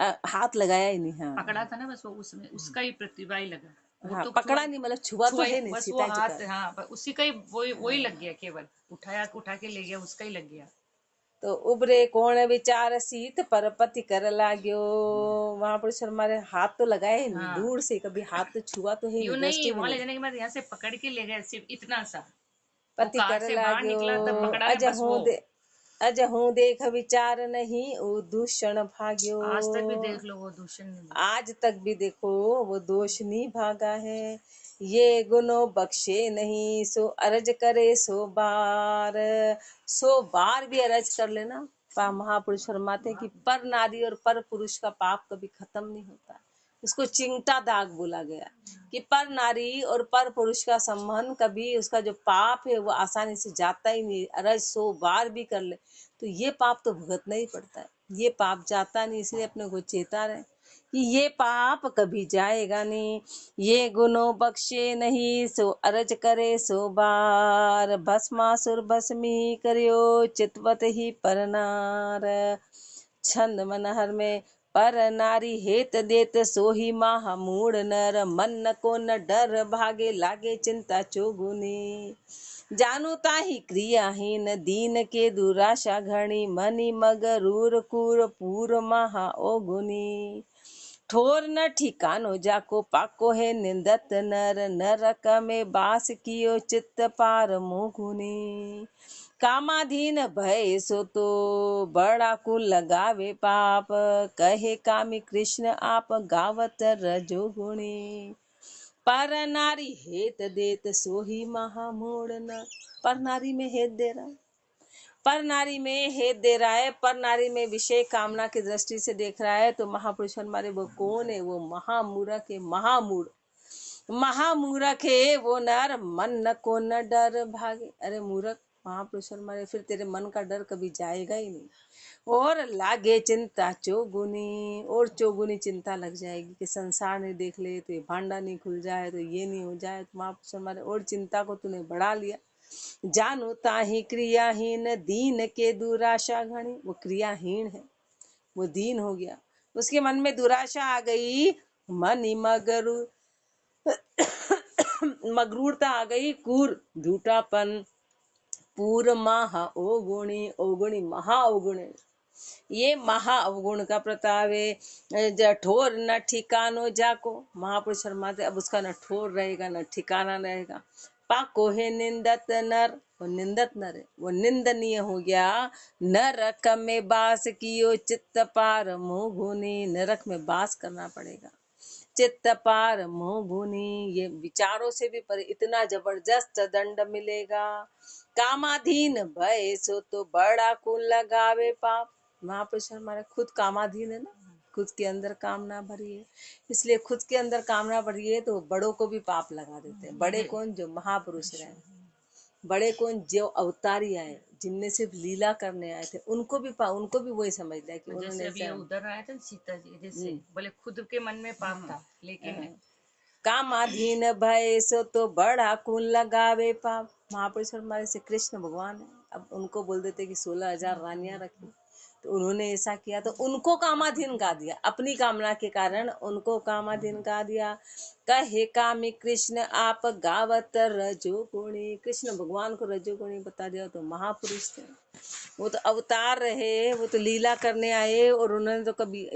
हाथ लगाया ही नहीं। हाँ पकड़ा था ना बस वो, उसमें उसका ही प्रतिभा ही लगा। वो हाँ, तो पकड़ा नहीं मतलब छुआ तो छुआ ही, है नहीं, बस वो सीता जी हाथ, का। हाँ उसी का ही वही लग गया, केवल उठा के ले गया, उसका ही लग गया। तो उबरे कोण विचार सीत पर पति कर लाग्यो। महापुरुष शर्मा ने हाथ तो लगाए ही नहीं, हाँ, दूर से कभी हाथ तो छुआ तो है यूं नहीं, नहीं, दृष्टि भी वहां ले नहीं। जाने के बाद यहाँ से पकड़ के ले गए, सिर्फ इतना सा। वो पति कार कर से बाहर लाग्यो। निकला तब पकड़ा है बस वो। अजहू देख विचार नहीं, उ दूषण भाग्यो। आज तक भी देख लो वो दूषण नहीं मिला। आज तक भी देखो वो दोष नहीं भागा है। ये गुनो बख्शे नहीं, सो अरज करे सो बार भी अरज कर लेना। महापुरुष फरमाते कि पर नारी और पर पुरुष का पाप कभी खत्म नहीं होता। उसको चिंता दाग बोला गया कि पर नारी और पर पुरुष का संबंध कभी, उसका जो पाप है वो आसानी से जाता ही नहीं। अरज 100 बार भी कर ले तो ये पाप तो भुगतना ही पड़ता है, ये पाप जाता नहीं। इसलिए अपने को चेता रहे कि ये पाप कभी जाएगा नहीं। ये गुनो बख्शे नहीं, सो अरज करे सो बार। भस्मासुर भस्मी करियो, चितवत ही परनार। छंद मनहर में पर नारी हेत देत, सोही माह मूड नर। मन न को न डर, भागे लागे चिंता चौगुनी। जानु ताही क्रियाहीन, दीन के दुराशा घणी। मनि मगरूर कूर पूर महा ओगुनी। ठोर न ठिकानो जाको, पाको है निंदत नर। नरक में बास कियो, चित्त पार मोघुनी। कामाधीन भय सो तो, बड़ा कुल लगावे पाप। कहे कामी कृष्ण आप, गावत रजोगुणी। पर नारी हेत देत, सोही महामूढ़ न। पर नारी में हेत दे रहा है, पर नारी में हेत दे रहा है, पर नारी में विषय कामना की दृष्टि से देख रहा है। तो महापुरुष हमारे वो कौन है? वो महामूर्ख है, महामूर्ख है वो नर। मन न को न डर भागे। अरे मूर्ख महापुरुष हमारे, फिर तेरे मन का डर कभी जाएगा ही नहीं। और लागे चिंता चौगुनी, और चौगुनी चिंता लग जाएगी कि संसार नहीं देख ले तो ये भांडा नहीं खुल जाए, तो ये नहीं हो जाए। तो महापुरुष हमारे और चिंता को तूने बढ़ा लिया। जानो ताही क्रियाहीन, दीन के दुराशा घनी। वो क्रियाहीन है, वो दीन हो गया, उसके मन में दुराशा आ गई। मनि मगरू मगरूरता आ गई, कूर झूठापन। पूर महा अवगुणी, अवगुणी महा अवगुणी। ये महा अवगुण का प्रताप है। ठोर न ठिकानो जाको। महापुरुष शर्माते अब उसका न ठोर रहेगा न ठिकाना रहेगा। पाको है निंदत नर, वो निंदत नर है, वो निंदनीय हो गया। नरक में बास कियो, चित्त पार मोह। नरक में बास करना पड़ेगा, चित्त पार मोह। ये विचारों से भी पर इतना जबरदस्त दंड मिलेगा। कामाधीन भय सो तो, बड़ा कुल लगावे पाप। महापुरुष हमारे खुद कामाधीन है ना, खुद के अंदर कामना भरी है, इसलिए खुद के अंदर कामना भरी है तो बड़ों को भी पाप लगा देते हैं। बड़े कौन? जो महापुरुष रहे। बड़े कौन? जो अवतारी आए, जिनने सिर्फ लीला करने आए थे, उनको भी वही समझ लिया कि जैसे उन्होंने अभी ये उधर आया था सीता जी, जैसे बोले खुद के मन में पाप था, लेकिन कामाधीन भय सो तो, बड़ा कुल लगावे पाप। महापुरुष हमारे से कृष्ण भगवान है, अब उनको बोल देते कि 16,000 रानियां रखी, तो उन्होंने ऐसा किया तो उनको कामाधीन गा दिया। अपनी कामना के कारण उनको कामाधीन गा दिया। कहे कामी कृष्ण आप, गावत रजोगुणी। कृष्ण भगवान को रजोगुणी बता दिया तो महापुरुष थे। वो तो अवतार रहे, वो तो लीला करने आए, और उन्होंने तो कभी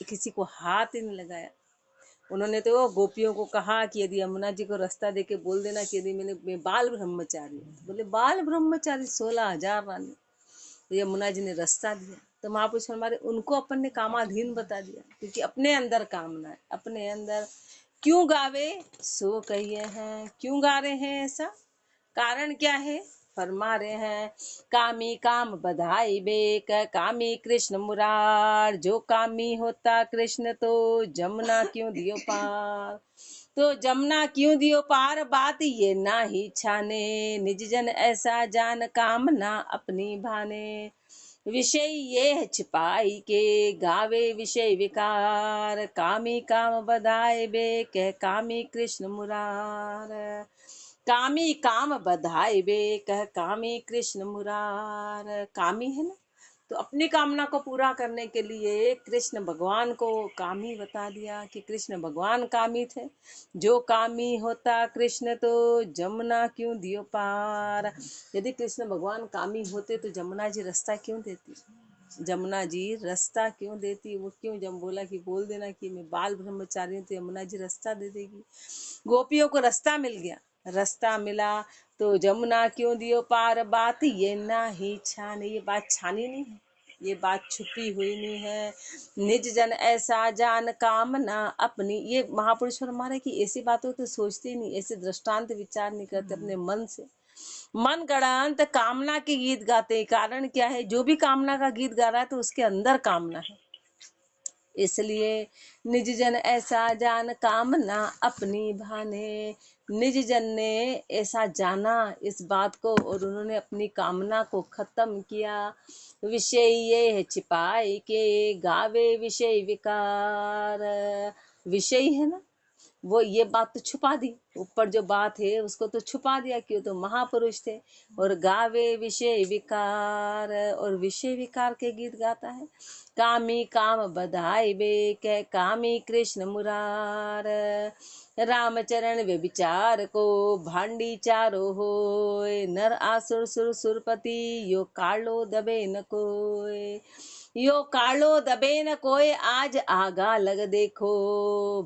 किसी को हाथ ही नहीं लगाया। उन्होंने तो गोपियों को कहा कि यदि यमुना जी को रास्ता दे के बोल देना कि यदि मैं बाल ब्रह्मचारी हूँ, तो बोले बाल ब्रह्मचारी 16,000 रानी। तो यमुना जी ने रास्ता दिया। तो महापुरुष हमारे उनको अपन ने कामाधीन बता दिया, क्योंकि अपने अंदर कामना है, अपने अंदर। क्यों गावे सो कहिए हैं, क्यों गा रहे हैं ऐसा? कारण क्या है? फरमा रहे हैं, कामी काम बधाई बेक, कामी कृष्ण मुरार। जो कामी होता कृष्ण, तो जमुना क्यों दियो पार। तो जमुना क्यों दियो पार, बात ये ना ही छाने। निज जन ऐसा जान, कामना अपनी भाने। विषय ये है छिपाई के, गावे विषय विकार। कामी काम बधाए बे, कह कामी कृष्ण मुरार। कामी काम बधाए बे, कह कामी कृष्ण मुरार। कामी है ना, तो अपनी कामना को पूरा करने के लिए कृष्ण भगवान को कामी बता दिया कि कृष्ण भगवान कामी थे। जो कामी होता कृष्ण तो जमुना क्यों दियो पार। यदि कृष्ण भगवान कामी होते तो जमुना जी रास्ता क्यों देती। जमुना जी रास्ता क्यों देती। वो क्यों जब बोला कि बोल देना कि मैं बाल ब्रह्मचारी हूँ, तो यमुना जी रास्ता दे देगी। गोपियों को रास्ता मिल गया। रास्ता मिला तो जमुना क्यों दियो पार। बात ये ना ही छानी, ये बात छानी नहीं है, ये बात छुपी हुई नहीं है। निज जन ऐसा जान कामना अपनी। ये महापुरुष फरमाए कि ऐसी बातों तो सोचते ही नहीं, ऐसे दृष्टांत विचार नहीं करते अपने मन से। मन गढ़ंत कामना के गीत गाते। कारण क्या है, जो भी कामना का गीत गा रहा है तो उसके अंदर कामना है। इसलिए निज जन ऐसा जान कामना अपनी भाने। निज जन ने ऐसा जाना इस बात को और उन्होंने अपनी कामना को खत्म किया। विषय ये है छिपाए के गावे विषय विकार। विषय है ना, वो ये बात तो छुपा दी, ऊपर जो बात है उसको तो छुपा दिया, क्यों तो महापुरुष थे। और गावे विषय विकार, और विषय विकार के गीत गाता है। कामी काम बधाई बे कह कामी कृष्ण मुरार। रामचरण वे विचार को भांडी चारो होय। नर आसुर सुर सुरपति यो कालो दबे न कोय। यो कालो दबे न कोई आज आगा लग देखो।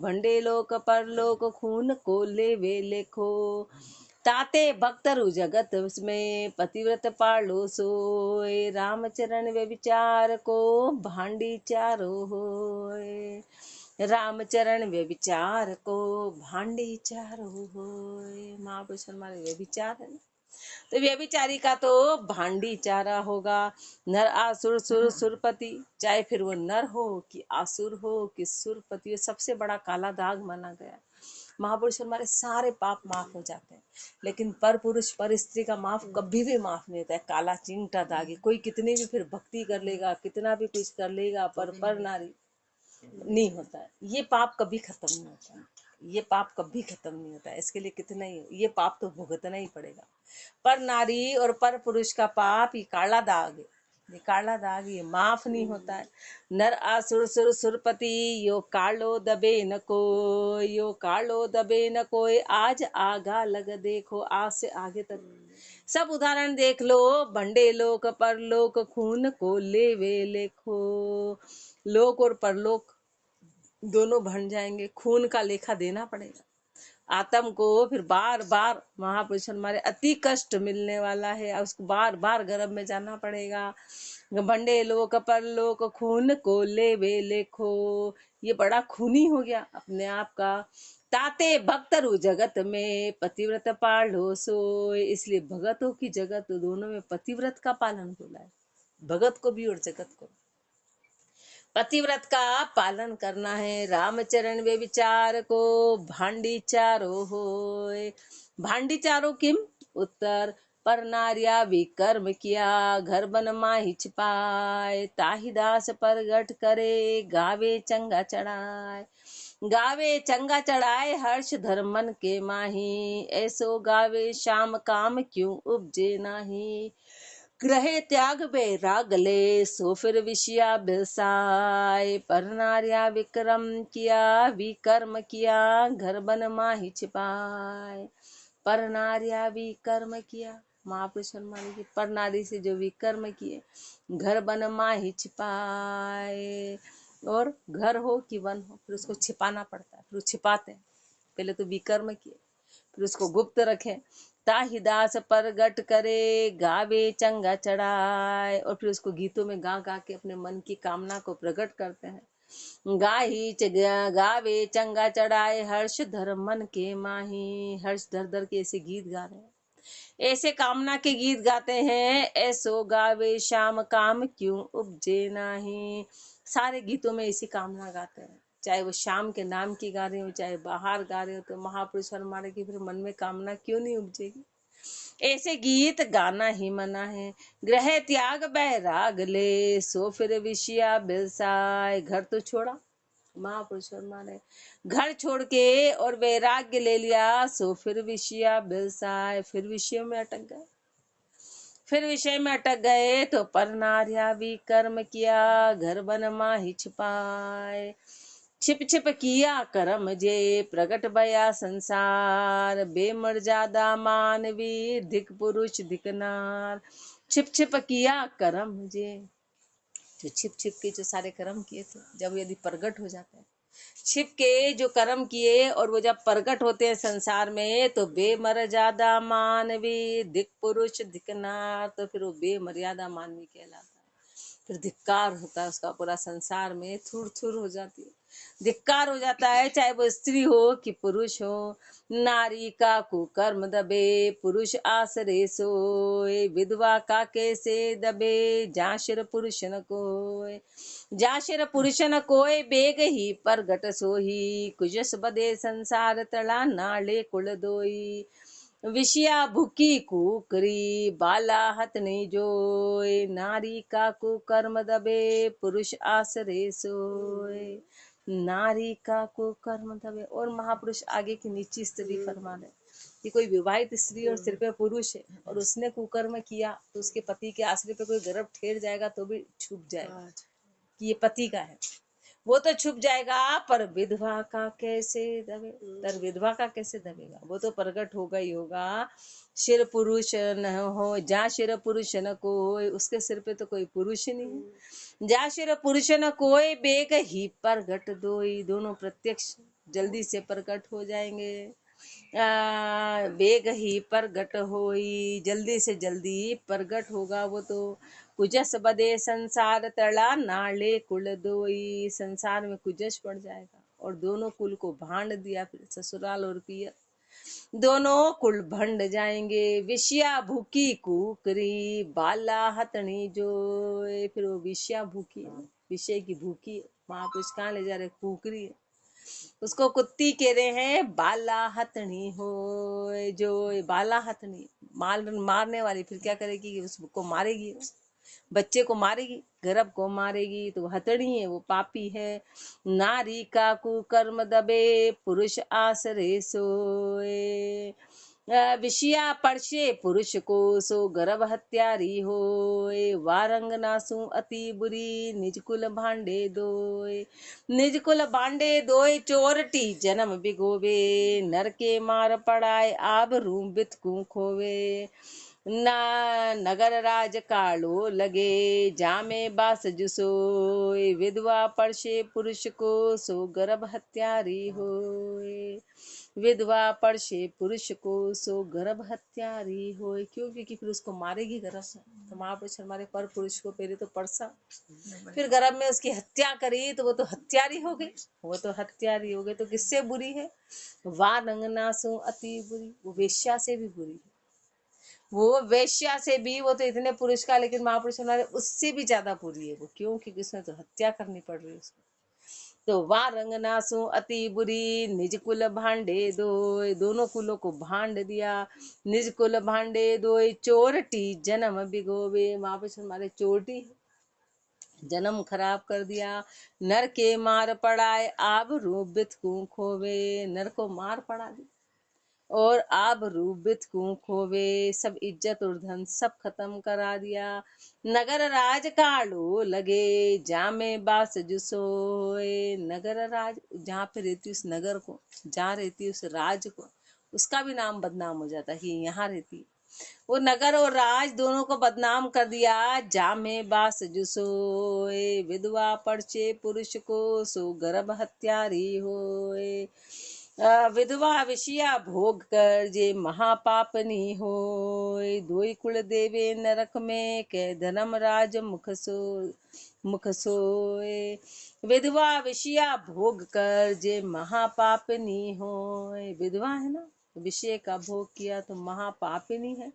भंडे लोक परलोक खून को ले वे लेखो। ताते भक्तरु जगत में पतिव्रत पालो सोय। रामचरण वे विचार को भांडी चारो होय। रामचरण वे विचार को भांडी चारो होय। महापुरुष हमारे वे विचार है ना, तो व्यभिचारी का तो भांडी चारा होगा। नर आसुर सुर सुरपति, चाहे फिर वो नर हो कि आसुर हो कि सुरपति, सबसे बड़ा काला दाग माना गया। महापुरुष हमारे सारे पाप माफ हो जाते हैं, लेकिन पर पुरुष पर स्त्री का माफ कभी भी माफ नहीं होता है। काला चिंटा दाग है। कोई कितनी भी फिर भक्ति कर लेगा, कितना भी कुछ कर लेगा, पर नारी नहीं होता है। ये पाप कभी खत्म नहीं होता है। ये पाप कभी खत्म नहीं होता है। इसके लिए कितना ही ये पाप तो भुगतना ही पड़ेगा। पर नारी और पर पुरुष का पाप ये काला दाग है। ये काला दाग ये माफ नहीं होता है। नर आसुर सुर सुरपति यो कालो दबे न कोई। यो कालो दबे न कोई आज आगा लग देखो। आज से आगे तक सब उदाहरण देख लो। भंडे लोक परलोक खून को ले वे लेखो। लोक और परलोक दोनों भन जाएंगे, खून का लेखा देना पड़ेगा। आत्म को फिर बार बार महापुरुष हमारे अति कष्ट मिलने वाला है, उसको बार बार गर्भ में जाना पड़ेगा। भंडे लोक परलोक खून को ले वे लेखो। ये बड़ा खूनी हो गया अपने आप का। ताते भक्तरु जगत में पतिव्रत पालो सोय। इसलिए भगतों की जगत दोनों में पतिव्रत का पालन बोला है, भगत को भी और जगत को। पतिव्रत का पालन करना है। रामचरण वे विचार को भांडी चारो होय। भांडी चारो किम उत्तर, पर नार्या विकर्म किया घर बन माही छिपाए। ताही दास परगट करे गावे चंगा चढ़ाए। गावे चंगा चढ़ाए हर्ष धर्मन के माही। ऐसो गावे श्याम काम क्यों उपजे नाही। ग्रहे त्याग बैराग ले सो फिर विषया बिलसाए। पर नार्या विक्रम किया विकर्म किया घर बन माही छिपाए। पर नार्या विकर्म किया, महापुरुष हनुमान की पर नारी से जो विकर्म किए घर बन माही छिपाए। और घर हो कि वन हो, फिर उसको छिपाना पड़ता है, फिर वो छिपाते हैं। पहले तो विकर्म किए, फिर उसको गुप्त रखें। ताहि दास परगट करे गावे चंगा चढ़ाए। और फिर उसको गीतों में गा गा के अपने मन की कामना को प्रकट करते हैं। गावे चंगा चढ़ाए हर्ष धर्म मन के माही। हर्ष धर धर के ऐसे गीत गा रहे हैं, ऐसे कामना के गीत गाते हैं। ऐसो गावे श्याम काम क्यों उपजे नाही। सारे गीतों में ऐसी कामना गाते हैं, चाहे वो श्याम के नाम की गा रहे हो, चाहे बाहर गा रहे हो। तो महापुरुष हमारे की फिर मन में कामना क्यों नहीं उपजेगी। ऐसे गीत गाना ही मना है। ग्रह त्याग बैराग ले सो फिर विषया बिलसाए। घर तो छोड़ा महापुरुष हमारे, घर छोड़ के और वैराग्य ले लिया, सो फिर विषया बिलसाए। फिर विषयों में अटक गए, फिर विषय में अटक गए तो पर नार्या भी कर्म किया घर बन माही छिपाए। छिप छिप किया कर्म जे प्रगट भया संसार बेमर्यादा मानवी धिक पुरुष धिक नार। छिप छिप किया कर्म जे, जो छिप छिप के जो सारे कर्म किए थे जब यदि प्रगट हो जाते हैं, छिप के जो कर्म किए और वो जब प्रगट होते हैं संसार में तो बेमर्यादा मानवी धिक पुरुष धिक नार, तो फिर वो बेमर्यादा मानवी कहलाता है। फिर धिक्कार होता है उसका पूरा संसार में, थुर थुर हो जाती है, धिक्कार हो जाता है, चाहे वो स्त्री हो कि पुरुष हो। नारी का कुकर्म दबे पुरुष आसरे सोए, विधवा का कैसे दबे जा शिर पुरुष न कोय। जा शिर पुरुष न कोय बेग ही प्रगट सोही, कुजस बदे संसार तड़ा नाले कुल दोई। विषया भूखी कुकरी बाला हथनी जोय, नारी का कुकर्म दबे पुरुष आसरे सोए। नारी का कुकर्म दबे, और महापुरुष आगे की नीची स्त्री फरमा रहे कि कोई विवाहित स्त्री और सिर पे पुरुष है और उसने कुकर्म किया तो उसके पति के आश्रय पे कोई गर्भ ठेर जाएगा तो भी छुप जाएगा कि ये पति का है, वो तो छुप जाएगा। पर विधवा का कैसे दबे, तर विधवा का कैसे दबेगा, वो तो प्रकट होगा ही होगा। शिर पुरुष न हो जा शिर पुरुष न कोय, उसके सिर पे तो कोई पुरुष ही नहीं है। जा शिर पुरुष न कोय बेग ही प्रगट दोई, दोनों प्रत्यक्ष जल्दी से प्रकट हो जाएंगे। बेग ही प्रगट होई, जल्दी से जल्दी प्रगट होगा वो तो। कुजस बदे संसार तड़ा नाले कुल दोई, संसार में कुजस पड़ जाएगा और दोनों कुल को भांड दिया, फिर ससुराल और पियर दोनों कुल भंड जाएंगे। विषया भूखी कुकरी बाला हथनी जोए, फिर वो विषया भूखी है, विषय की भूखी है, महापुरुष कहाँ ले जा रहे, कुकरी है, उसको कुत्ती कह रहे हैं। बाला हथनी हो, जो बाला हथनी मारने वाली, फिर क्या करेगी, उसको मारेगी, बच्चे को मारेगी, गर्भ को मारेगी, तो हथड़ी है, वो पापी है। नारी का कुकर्म दबे पुरुष आसरे सोए, विषया परशे पुरुष को सो गर्भ हत्यारी होए। वारंग नासु अति बुरी निज कुल भांडे दोए, निज कुल भांडे दोए चोरटी जन्म बिगोवे। नर के मार पड़ाए आब रू बितकू खोवे, ना नगर राज कालो लगे जामे बास जुसोए। विधवा परशे पुरुष को सो गर्भ हत्यारी होए, विधवा परशे पुरुष को सो गर्भ हत्यारी होए। क्यों, क्योंकि फिर उसको मारेगी गर्भ से, तो महापुरुष हमारे पर पुरुष को पहले तो परसा, फिर गर्भ में उसकी हत्या करी तो वो तो हत्यारी हो गई, वो तो हत्यारी हो गई। तो किससे बुरी है, वारंगना सो अति बुरी, वो वेश्या से भी बुरी है, वो वेश्या से भी, वो तो इतने पुरुष का, लेकिन महापुरुष हमारे उससे भी ज्यादा बुरी है वो। क्यों, क्योंकि उसमें तो हत्या करनी पड़ रही है उसको। तो वारंगना सो अति बुरी निज कुल भांडे दोय, दोनों कुलों को भांड दिया। निज कुल भांडे दोय चोरटी जन्म बिगोवे, महापुरुष हमारे चोरटी जन्म खराब कर दिया। नर के मार पड़ाए आब रूप बितकू खोवे, नर को मार पड़ा दी और आब रूबित को खोवे, सब इज्जत और धन सब खत्म करा दिया। नगर राज कालो लगे जामे बास जुसोए, नगर राज जहाँ पे रहती उस नगर को, जहाँ रहती उस राज को, उसका भी नाम बदनाम हो जाता है कि यहाँ रहती, वो नगर और राज दोनों को बदनाम कर दिया। जामे बास जुसोए, विधवा परचे पुरुष को सो गर्भ हत्यारी होए। विधवा विषया भोग कर जे महापापनी होय, दोई कुल देवे नरक में के धर्म राज मुख सोए। विधवा विषया भोग कर जे महापापनी होय, विधवा है ना, विषय का भोग किया तो महापापिनी है।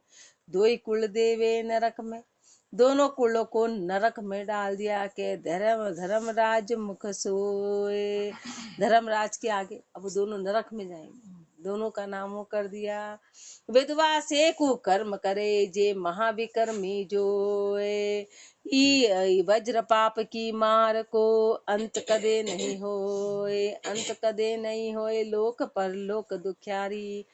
दोई कुल देवे नरक में, दोनों कुलों को नरक में डाल दिया के धर्मराज मुख सोए, धर्मराज के आगे अब वो दोनों नरक में जाएंगे। दोनों का नाम वो कर दिया। विधवा से कुकर्म करे जे महाविकर्मी जोए, ई वज्र पाप की मार को अंत कदे नहीं होए, अंत कदे नहीं होए, लोक परलोक दुख्यारी,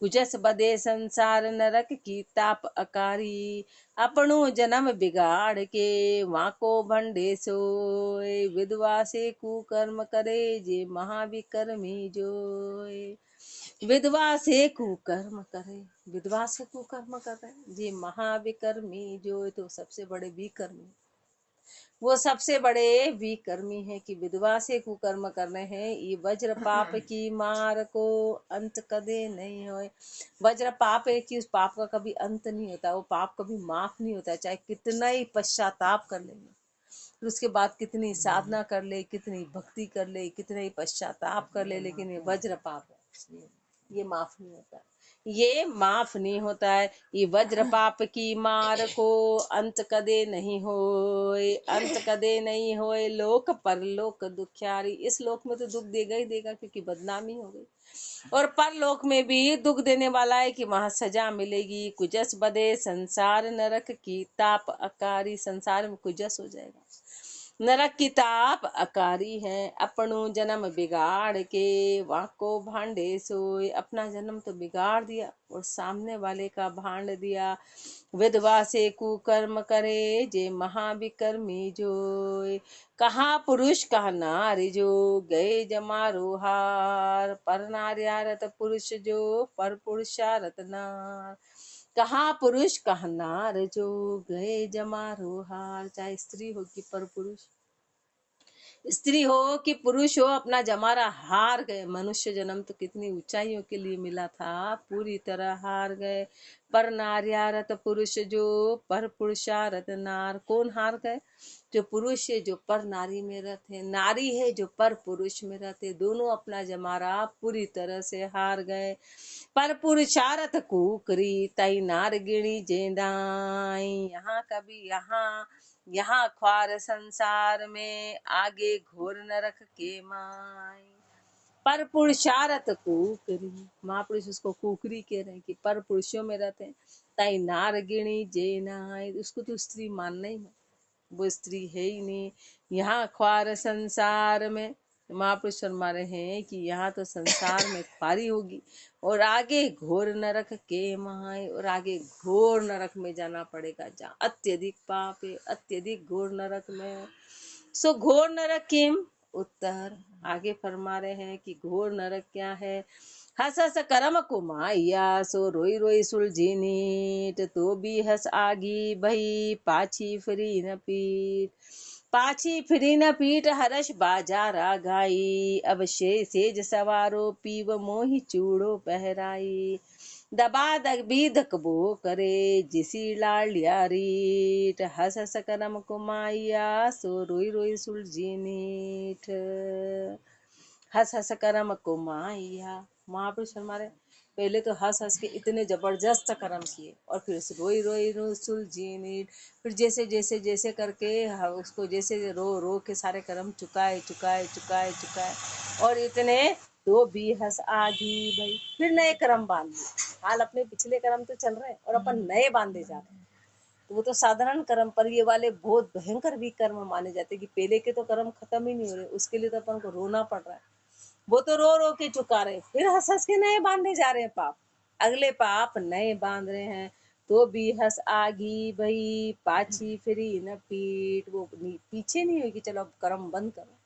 कुजस बदे संसार नरक की ताप अकारी, अपनो जन्म बिगाड़ के वाको भंडे सोए, विधवा से कुकर्म करे जे महाविकर्मी जोए, विधवा से कुकर्म करे, विधवा से कुकर्म करे जे महाविकर्मी जो, तो सबसे बड़े विकर्मी, वो सबसे बड़े विकर्मी है कि विधवा से कुकर्म करने हैं। ये वज्र पाप की मार को अंत कदे नहीं होए, वज्र पाप है कि उस पाप का कभी अंत नहीं होता, वो पाप कभी माफ नहीं होता, चाहे कितना ही पश्चाताप कर लेंगे, फिर उसके बाद कितनी साधना कर ले, कितनी भक्ति कर ले, कितने ही पश्चाताप कर ले, लेकिन ये वज्र पाप है, ये माफ नहीं होता, ये माफ नहीं होता है। ये वज्र पाप की मार को अंत कदे नहीं होए, अंत कदे नहीं होए, लोक परलोक दुख्यारी, इस लोक में तो दुख देगा ही देगा क्योंकि बदनामी हो गई, और परलोक में भी दुख देने वाला है कि वहां सजा मिलेगी। कुजस बदे संसार नरक की ताप अकारी, संसार में कुजस हो जाएगा, नरक की ताप अकारी है, अपनो जन्म बिगाड़ के वाको भांडे सोए, अपना जन्म तो बिगाड़ दिया और सामने वाले का भांड दिया। विधवा से कुकर्म करे जे महाविकर्मी जोय, कहाँ पुरुष कहाँ नारी जो गए जमारो हार, पर नार्यारत पुरुष जो पर पुरुषारत नार, कहाँ पुरुष कहाँ नार जो गए जमारो हार, चाहे स्त्री हो कि पर पुरुष, स्त्री हो कि पुरुष हो, अपना जमारा हार गए। मनुष्य जन्म तो कितनी ऊंचाइयों के लिए मिला था, पूरी तरह हार गए। पर नार्यारत पुरुष जो पर पुरुषारत नार, कौन हार गए? जो पुरुष है जो पर नारी में रहते, नारी है जो पर पुरुष में रहते, दोनों अपना जमारा पूरी तरह से हार गए। पर पुरुषारथ कुकरी तई नार गिणी जेदाई, यहाँ कभी यहाँ, यहाँ ख्वार संसार में आगे घोर नरक के माई। पर पुरुषारथ कुकरी, महापुरुष उसको कुकरी कह रहे हैं कि पर पुरुषों में रहते हैं। तई नार गिणी जेनाई, उसको तो स्त्री मानना ही मत, वो स्त्री है ही नहीं। यहाँ ख्वार संसार में, महापुरुष फरमा रहे हैं कि यहाँ तो संसार में ख्वारी होगी और आगे घोर नरक के माए, और आगे घोर नरक में जाना पड़ेगा जहाँ अत्यधिक पाप है, अत्यधिक घोर नरक में। सो घोर नरक किम, उत्तर आगे फरमा रहे हैं कि घोर नरक क्या है। हस हस करम कुमाइया सो रोई रोई सुलझी नीट, तो भी हस आगी भई पाछी फिरी न पीट, पाछी फिरी न पीट हर्ष बाजारा गाई, अब सेज सवारो पीव मोहि चूड़ो पहराई, दबा दबी धकबो करे जिसी लालिया रीठ, हस हस करम कुमाइया सो रोई रोई सुलझी नीठ, हंस हंस करम कुमाइया। महापुरुष हमारे पहले तो हंस हंस के इतने जबरदस्त कर्म किए और फिर रोई रोई रो सुलझी नीट, फिर जैसे जैसे जैसे करके उसको जैसे रो रो के सारे कर्म चुकाए चुकाए चुकाए चुकाए, और इतने तो भी हंस आगी भाई, फिर नए कर्म बांध लिए। हाल अपने पिछले कर्म तो चल रहे हैं और अपन नए बांधे जा रहे हैं, तो वो तो साधारण कर्म, पर ये वाले बहुत भयंकर भी कर्म माने जाते हैं कि पहले के तो कर्म खत्म ही नहीं हो रहे, उसके लिए तो अपन को रोना पड़ रहा है। वो तो रो रो के चुका रहे, फिर हंस हंस के नए बांधे जा रहे हैं पाप, अगले पाप नए बांध रहे हैं। तो भी हंस आगी भई पाछी फिरी न पीठ, वो पीछे नहीं हुई कि चलो अब कर्म बंद करो,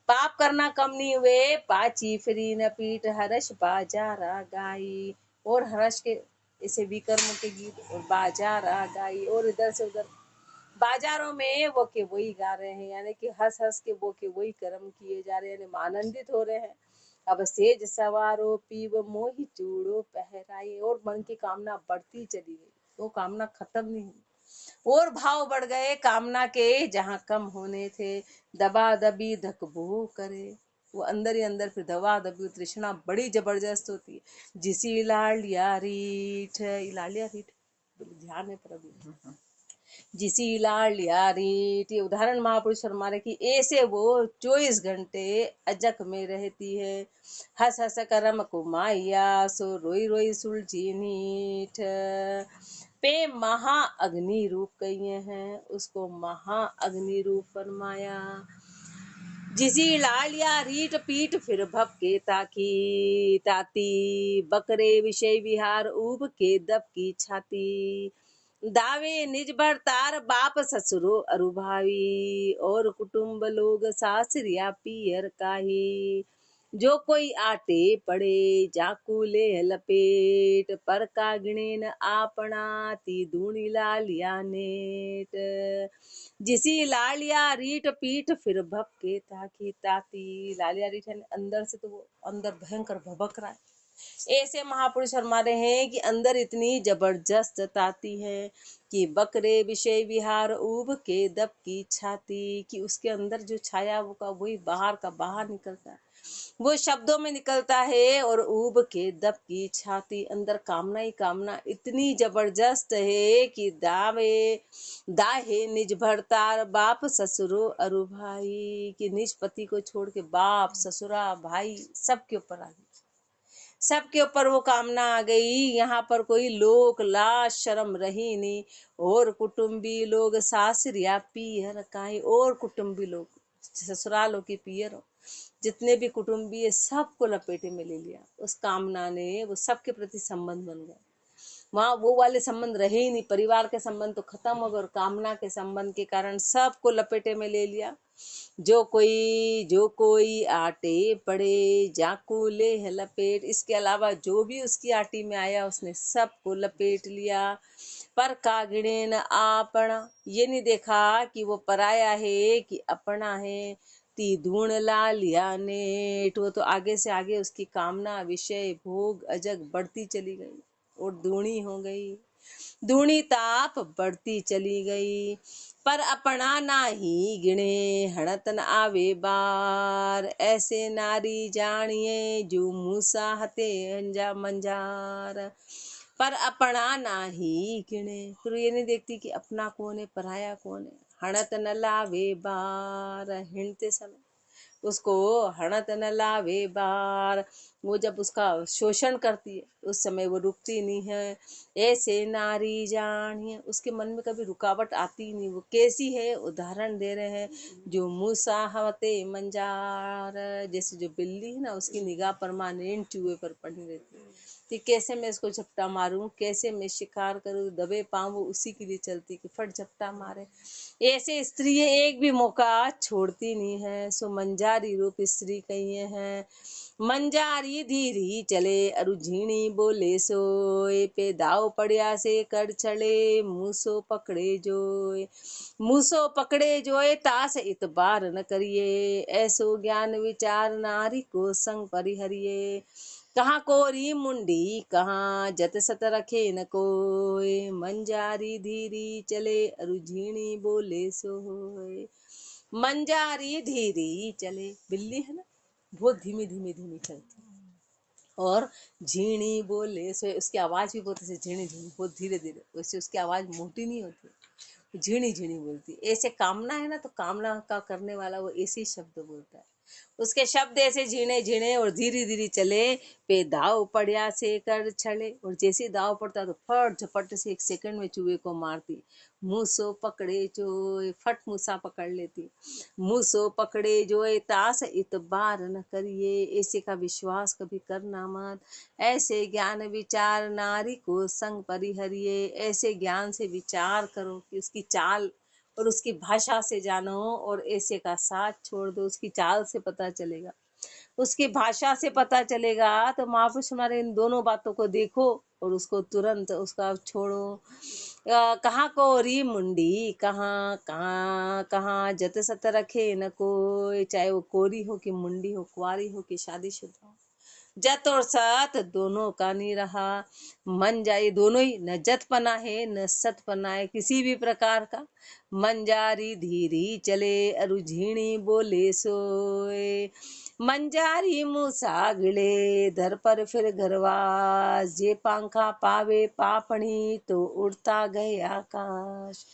पाप करना कम नहीं हुए। पाची फिरी न पीठ हर्ष बाजारा गाई, और हर्ष के ऐसे विकर्म के गीत और बाजारा गाई, और इधर से उधर बाजारों में वो के वही गा रहे हैं, यानी कि हंस हंस के वो के वही कर्म किए जा रहे हैं, यानी आनंदित हो रहे हैं। अब सेज सवारो पीव मोहि चूड़ो पहराई, और मन की कामना बढ़ती चली गई, वो कामना खत्म नहीं हुई, और भाव बढ़ गए कामना के जहाँ कम होने थे। दबा दबी धकबो करे, वो अंदर ही अंदर फिर दबा दबी तृष्णा बड़ी जबरदस्त होती है। जिसी लालिया रीठ, लालिया रीठ ध्यान में प्रभु, जिसी लालिया रीट, ये उदाहरण महापुरुष फरमा रहे कि ऐसे वो 24 घंटे अजक में रहती है। हस हस करम कुमाइया, सो रोई रोई सुलझी नीठ। पे महा अग्नि रूप कहिए हैं, उसको महा अग्नि रूप फरमाया। जिसी लालिया रीट पीठ फिर भप के ताकी, ताती बकरे विषय विहार ऊब के दब की छाती। दावे निज भरतार बाप ससुरो अरुभावी, और कुटुंब लोग सासरिया पियर काही। जो कोई आटे पड़े जाकू ले लपेट, पर का गिणे न आपना ती दूनी लालिया नेट। जिसी लालिया रीट पीठ फिर भपके ताकी ताती, लालिया रीठ यानी अंदर से, तो वो अंदर भयंकर भबक रहा है। ऐसे महापुरुष फरमा रहे हैं कि अंदर इतनी जबरदस्त ताती है कि बकरे विषय विहार ऊब के दब की छाती, कि उसके अंदर जो छाया वो का वही बाहर का बाहर निकलता है, वो शब्दों में निकलता है। और ऊब के दब की छाती, अंदर कामना ही कामना इतनी जबरदस्त है कि दावे दाहे निज भरतार बाप ससुरो अरु भाई, कि निज पति को छोड़ के बाप ससुरा भाई सबके ऊपर आ गई, सबके ऊपर वो कामना आ गई। यहाँ पर कोई लोक लाज शर्म रही नहीं। और कुटुंबी लोग सासरिया पियर काहे, और कुटुंबी लोग ससुरालों की पियर हो, जितने भी कुटुंबी है सबको लपेटे में ले लिया। उस कामना ने वो सबके प्रति संबंध बन गए। वहाँ वो वाले संबंध रहे ही नहीं, परिवार के संबंध तो खत्म हो गए, और कामना के संबंध के कारण सबको लपेटे में ले लिया। जो कोई आटे पड़े जाकू ले है लपेट, इसके अलावा जो भी उसकी आटी में आया उसने सबको लपेट लिया। पर कागिणे न आपना, ये नहीं देखा कि वो पराया है कि अपना है। ती धूण ला लिया नेट, वो तो आगे से आगे उसकी कामना विषय भोग अजग बढ़ती चली गई और दूणी हो गई, दूणी ताप बढ़ती चली गई। पर अपना ना ही गिणे हणत न आवे बार, ऐसे नारी जानिए जो मूसा हते अंजा मंजार। पर अपना ना ही गिणे, फिर ये नहीं देखती कि अपना कौन है पराया कौन है। हणत न लावे बार, हिंडते समय उसको हणत न लावे बार, वो जब उसका शोषण करती है उस समय वो रुकती नहीं है। ऐसे नारी जानिए, उसके मन में कभी रुकावट आती नहीं। वो कैसी है, उदाहरण दे रहे हैं, जो मूसा हवते मंजार, जैसे जो बिल्ली है ना उसकी निगाह परमानेंट चूहे पर पड़ी रहती है कि कैसे मैं इसको झपटा मारूं, कैसे मैं शिकार करूं, दबे पाऊं, वो उसी के लिए चलती कि फट झपटा मारे। ऐसे स्त्री एक भी मौका छोड़ती नहीं है, सो मंजारी रूप स्त्री कहिए हैं। मंजारी धीरी चले अरु झीणी बोले सोए, पे दाव पड़िया से कर चले मूसो पकड़े जोए। मूसो पकड़े जोए तास इतबार न करिए, ऐसो ज्ञान विचार नारी को संग परिहरिये। कहाँ कोरी मुंडी कहाँ जत सत रखे न कोय, मंजारी धीरी चले अरु झीणी बोले सोए। मंजारी धीरी चले, बिल्ली है ना बहुत धीमी धीमी धीमी चलती, और झीणी बोले सो, उसकी आवाज भी बहुत ऐसे झीणी झीणी बहुत धीरे धीरे, वैसे उसकी आवाज मोटी नहीं होती, झीणी झीणी बोलती। ऐसे कामना है ना, तो कामना का करने वाला वो ऐसे शब्द बोलता है। उसके शब्द ऐसे झीणे झीणे और धीरे धीरे चले, पे दाव पड़िया से कर छले, और जैसे दाव पड़ता तो फट झपट से 1 सेकंड में चूहे को मारती। मूसो पकड़े जोए, फट मूसा पकड़ लेती। मूसो पकड़े जोए तास इतबार न करिए, ऐसे का विश्वास कभी करना मत। ऐसे ज्ञान विचार नारी को संग परिहरिए, ऐसे ज्ञान से विचार करो कि उसकी चाल और उसकी भाषा से जानो, और ऐसे का साथ छोड़ दो, उसकी चाल से पता चलेगा, उसकी भाषा से पता चलेगा। तो महापुरुष हमारे इन दोनों बातों को देखो और उसको तुरंत उसका छोड़ो। कहाँ को री मुंडी कहाँ कहाँ कहाँ जत सत रखे न कोई, चाहे वो कोरी हो कि मुंडी हो, कुंवारी हो कि शादीशुदा हो, जत और सत दोनों का नहीं रहा। मन जाए दोनों ही, न जत पना है न सत पना है किसी भी प्रकार का। मंजारी धीरी चले अरु झीणी बोले सोए, मंजारी मूसा गिले धर पर फिर घरवास, जे पंखा पावे पापणी तो उड़ता गए आकाश।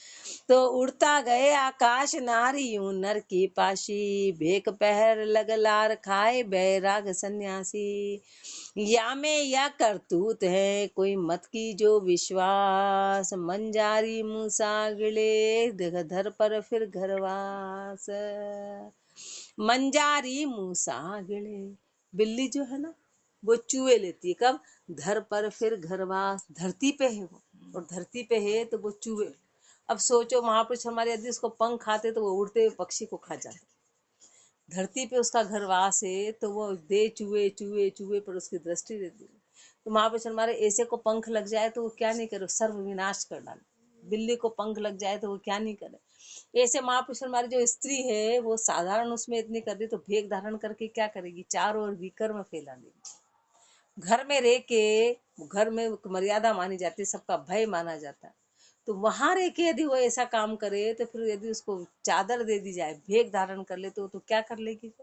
तो उड़ता गए आकाश नारी यूं नर की पाशी, भेक पहर लग लार खाए बैराग सन्यासी। या में या करतूत है कोई मत की जो विश्वास, मंजारी मूसा गिले धर पर फिर घरवास। मंजारी मूसा गिले, बिल्ली जो है ना वो चूहे लेती है कब, धर पर फिर घरवास, धरती पे है वो, और धरती पे है तो वो चूहे। अब सोचो महापुरुष हमारे यदि उसको पंख आते तो वो उड़ते हुए पक्षी को खा जाते। धरती पे उसका घरवास है तो वो दे चूहे चूहे चूहे पर उसकी दृष्टि रहती है। तो महापुरुष हमारे ऐसे को पंख लग जाए तो वो क्या नहीं करे, सर्व विनाश कर डाले। बिल्ली को पंख लग जाए तो वो क्या नहीं करे। ऐसे महापुरुष हमारी जो स्त्री है वो साधारण उसमें इतनी कर दी तो भेक धारण करके क्या करेगी, चारों ओर विकर्म फैला देगी। घर में रह के, घर में मर्यादा मानी जाती है, सबका भय माना जाता है, तो वहां रह के यदि वो ऐसा काम करे तो फिर यदि उसको चादर दे दी जाए, भेक धारण कर ले तो क्या कर लेगी,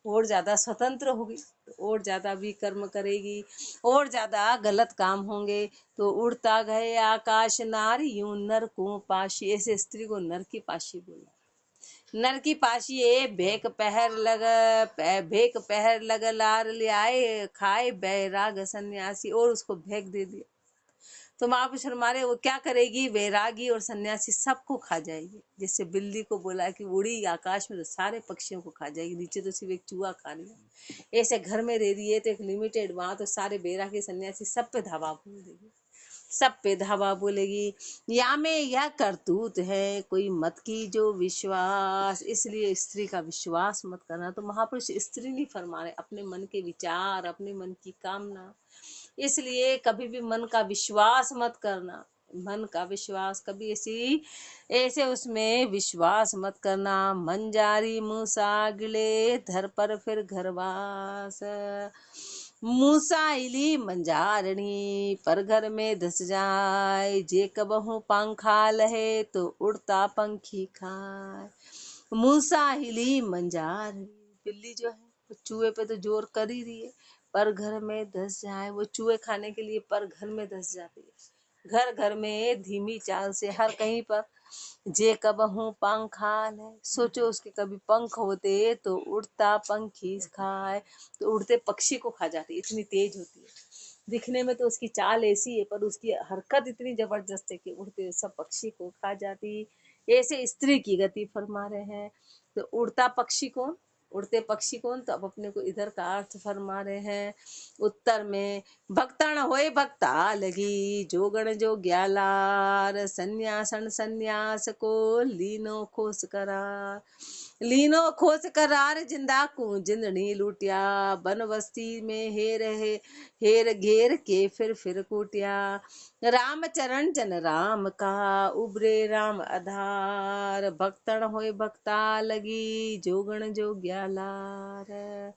और ज्यादा स्वतंत्र होगी, तो और ज्यादा विकर्म करेगी, और ज्यादा गलत काम होंगे। तो उड़ता गए आकाश नारी यूं नर को पाशी, ऐसे स्त्री को नर की पाशी बोला। नर की पाशी है भेक पहर लग लार ले आए खाए बैराग सन्यासी, और उसको भेक दे दिया तो महापुरुष हमारे वो क्या करेगी, वैरागी और सन्यासी सबको खा जाएगी। जैसे बिल्ली को बोला कि उड़ी आकाश में तो सारे पक्षियों को खा जाएगी, नीचे तो सिर्फ एक चूहा खा रही है। ऐसे घर में रह रही है तो एक लिमिटेड, वहां तो सारे बैरागी सन्यासी सब पे धावा बोल देगी, सब पे धावा बोलेगी। या में यह करतूत है कोई मत की जो विश्वास, इसलिए स्त्री का विश्वास मत करना। तो महापुरुष स्त्री नहीं फरमा रहे, अपने मन के विचार, अपने मन की कामना, इसलिए कभी भी मन का विश्वास मत करना। मन का विश्वास कभी ऐसे उसमें विश्वास मत करना। मंजारी मूसा गिले धर पर फिर घरवास, मूसा इली मंजारणी पर घर में धस जाए, जे कबहू पंखा लहे तो उड़ता पंखी खाए। मूसा हिली मंजारणी, बिल्ली जो है वो चूहे पे तो जोर कर ही रही है, पर घर में धस जाए, वो चूहे खाने के लिए पर घर में धस जाती है। घर घर में धीमी चाल से हर कहीं पर, जे कबहू पंखाल है, सोचो उसके कभी पंख होते तो उड़ता पंखी खाए, तो उड़ते पक्षी को खा जाती, इतनी तेज होती है। दिखने में तो उसकी चाल ऐसी है पर उसकी हरकत इतनी जबरदस्त है कि उड़ते सब पक्षी को खा जाती। ऐसे स्त्री की गति फरमा रहे हैं। तो उड़ता पक्षी कौन, उड़ते पक्षी कौन, तो अब अपने को इधर का अर्थ फरमा रहे हैं। उत्तर में भक्तन होए भक्ता लगी, जोगण जो ग्यालार, संन्यासन संन्यास को लीनो खोस करार। लीनो खोस करार जिंदा को जिंदनी लूटिया, बन बस्ती में हेर घेर के फिर कूटिया। राम चरण जन राम का उबरे राम आधार, भक्तन होए भक्ता लगी, जोगण जो ग्यालार।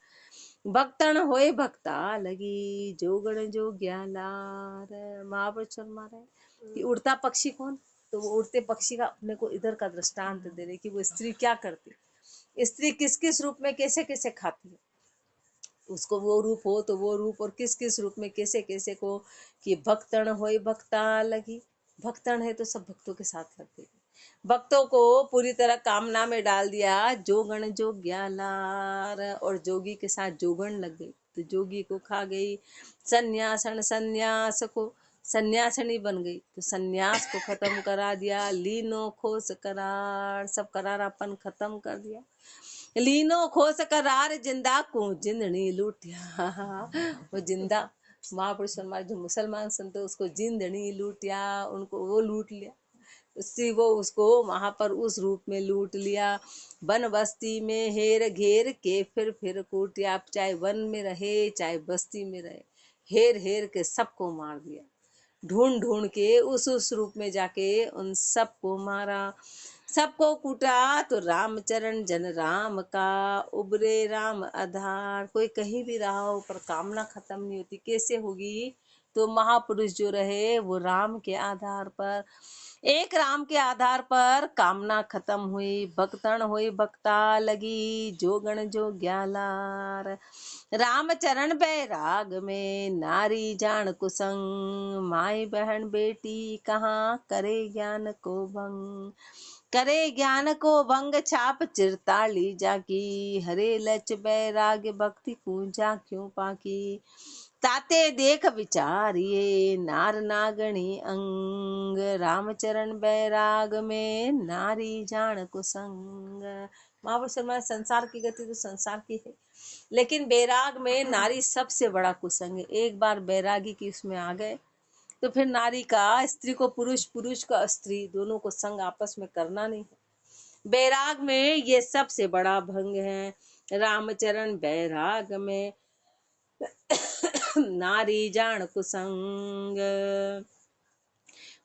भक्तन होए भक्ता लगी, जोगण जो ग्यालार। महापुरुष मारे कि उड़ता पक्षी कौन, तो वो उड़ते पक्षी का अपने को इधर का दृष्टांत दे रहे कि वो स्त्री क्या करती, स्त्री किस किस रूप में कैसे कैसे खाती है, उसको वो रूप हो तो वो रूप, और किस किस रूप में कैसे कैसे को, कि भक्तन होए भक्ता लगी, भक्तन है तो सब भक्तों के साथ लग गई, भक्तों को पूरी तरह कामना में डाल दिया। जोगण जो ग्यालार, और जोगी के साथ जोगण लग गई तो जोगी को खा गई। संन्यासन संन्यास को, सन्यासिनी बन गई तो सन्यास को खत्म करा दिया। लीनो खोस करार, सब करारापन खत्म कर दिया। लीनो खोस करार जिंदा को जिंदनी लूटिया, वो जिंदा महापुरुष हमारे जो मुसलमान संत उसको जिंदनी लूटिया, उनको वो लूट लिया, उससे वो उसको वहां पर उस रूप में लूट लिया। वन बस्ती में हेर घेर के फिर कूटिया, चाहे वन में रहे चाहे बस्ती में रहे, हेर हेर के सबको मार दिया। ढूंढ ढूंढ के उस रूप में जाके उन सबको मारा, सबको कूटा। तो रामचरण जन राम का उबरे राम आधार, कोई कहीं भी रहा हो पर कामना खत्म नहीं होती, कैसे होगी, तो महापुरुष जो रहे वो राम के आधार पर, एक राम के आधार पर कामना खत्म हुई। भक्तन हुई भक्ता लगी, जोगण जो ग्यालार। रामचरण बैराग में नारी जान कुसंग, माई बहन बेटी कहाँ करे ज्ञान को भंग। करे ज्ञान को भंग छाप चिरताली जाकी, हरे लच बैराग भक्ति पूजा क्यों पाकी। ताते देख विचारिये नार नागणी अंग, रामचरण बैराग में नारी जान कुसंग। महापुरुष शर्मा, संसार की गति तो संसार की है, लेकिन बैराग में नारी सबसे बड़ा कुसंग है। एक बार बैरागी की उसमें आ गए तो फिर नारी का, स्त्री को पुरुष, पुरुष का स्त्री, दोनों को संग आपस में करना नहीं है। बैराग में ये सबसे बड़ा भंग है। रामचरण बैराग में नारी जान कुसंग,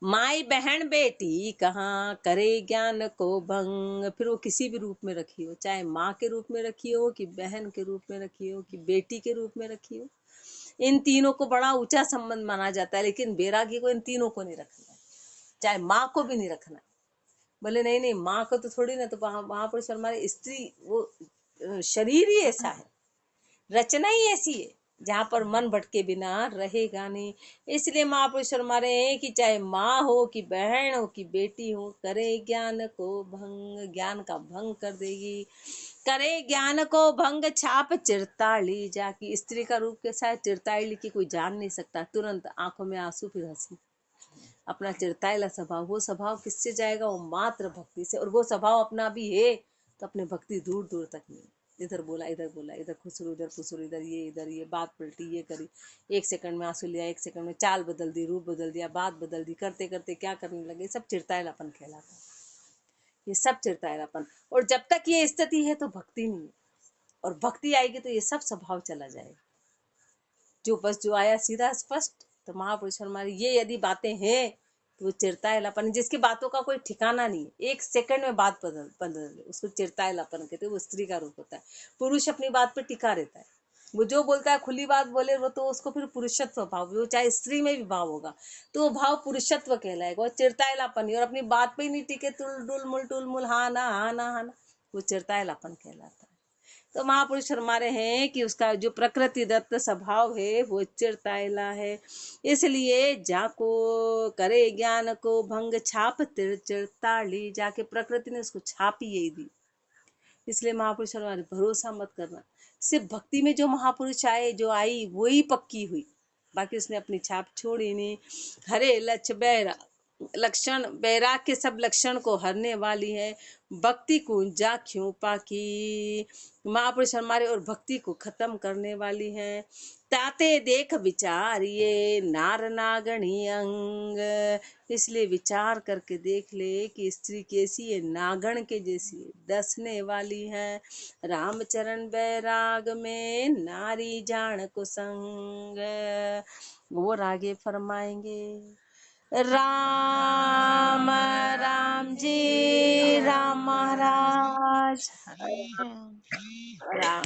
माई बहन बेटी कहाँ करे ज्ञान को भंग। फिर वो किसी भी रूप में रखी हो, चाहे माँ के रूप में रखी हो, कि बहन के रूप में रखी हो, कि बेटी के रूप में रखी हो। इन तीनों को बड़ा ऊंचा संबंध माना जाता है, लेकिन बैरागी को इन तीनों को नहीं रखना है, चाहे माँ को भी नहीं रखना है। बोले नहीं नहीं, माँ को तो थोड़ी ना, तो महापुरुष हमारे स्त्री वो शरीर ही ऐसा है, रचना ही ऐसी है जहाँ पर मन भटके बिना रहेगा नहीं। इसलिए महापुरुष हमारे हैं कि चाहे माँ हो, कि बहन हो, कि बेटी हो, करे ज्ञान को भंग, ज्ञान का भंग कर देगी। करे ज्ञान को भंग छाप चिरताली जाकी। स्त्री का रूप कैसा है, चिरताली की कोई जान नहीं सकता। तुरंत आंखों में आंसू, फिर हंसी। अपना चिरताइला स्वभाव, वो स्वभाव किससे जाएगा, वो मात्र भक्ति से। और वो स्वभाव अपना भी है तो अपने भक्ति दूर दूर तक नहीं। इधर बोला, इधर खुसरो, इधर फुसरो, इधर ये बात पलटी, ये करी, 1 सेकंड में आंसू लिया, 1 सेकंड में चाल बदल दी, रूप बदल दिया, बात बदल दी, करते करते क्या करने लगे। सब चिरताइलापन कहलाता है, ये सब चिरताइलापन। और जब तक ये स्थिति है तो भक्ति नहीं है, और भक्ति आएगी तो ये सब स्वभाव चला जाएगा। जो आया सीधा स्पष्ट। तो महापुरुष हमारी ये यदि बातें हैं तो वो चिरताइलापन, जिसकी बातों का कोई ठिकाना नहीं है, 1 सेकंड में बात बदल उसको चिरताइलापन कहते हैं। वो स्त्री का रूप होता है। पुरुष अपनी बात पे टिका रहता है, वो जो बोलता है खुली बात बोले, वो तो उसको फिर पुरुषत्व भाव, वो चाहे स्त्री में भी भाव होगा तो वो भाव पुरुषत्व कहलाएगा। वो चिरताइलापन, और अपनी बात पे ही नहीं टिके, टुल मुल हाँ ना हाँ ना हाँ ना, वो चिरताइलापन कहलाता है। तो महापुरुष फरमा रहे हैं कि उसका जो प्रकृति दत्त स्वभाव है वो चिरताइला है। इसलिए जाको करे ज्ञान को भंग छाप चिरताली जाके, प्रकृति ने उसको छापी यही दी। इसलिए महापुरुष फरमा रहे भरोसा मत करना। सिर्फ भक्ति में जो महापुरुष आए, जो आई वही पक्की हुई, बाकी उसने अपनी छाप छोड़ी नहीं। हरे लक्ष्य बैरा लक्षण, बैराग के सब लक्षण को हरने वाली है। भक्ति कुंजा क्यों पाकी, महापुरुष हमारे और भक्ति को खत्म करने वाली है। ताते देख विचार ये नार नागणी अंग, इसलिए विचार करके देख ले कि स्त्री कैसी है, नागण के जैसी है, डसने वाली है। रामचरण बैराग में नारी जान कुसंग, वो आगे फरमाएंगे। राम राम जी, राम महाराज, राम।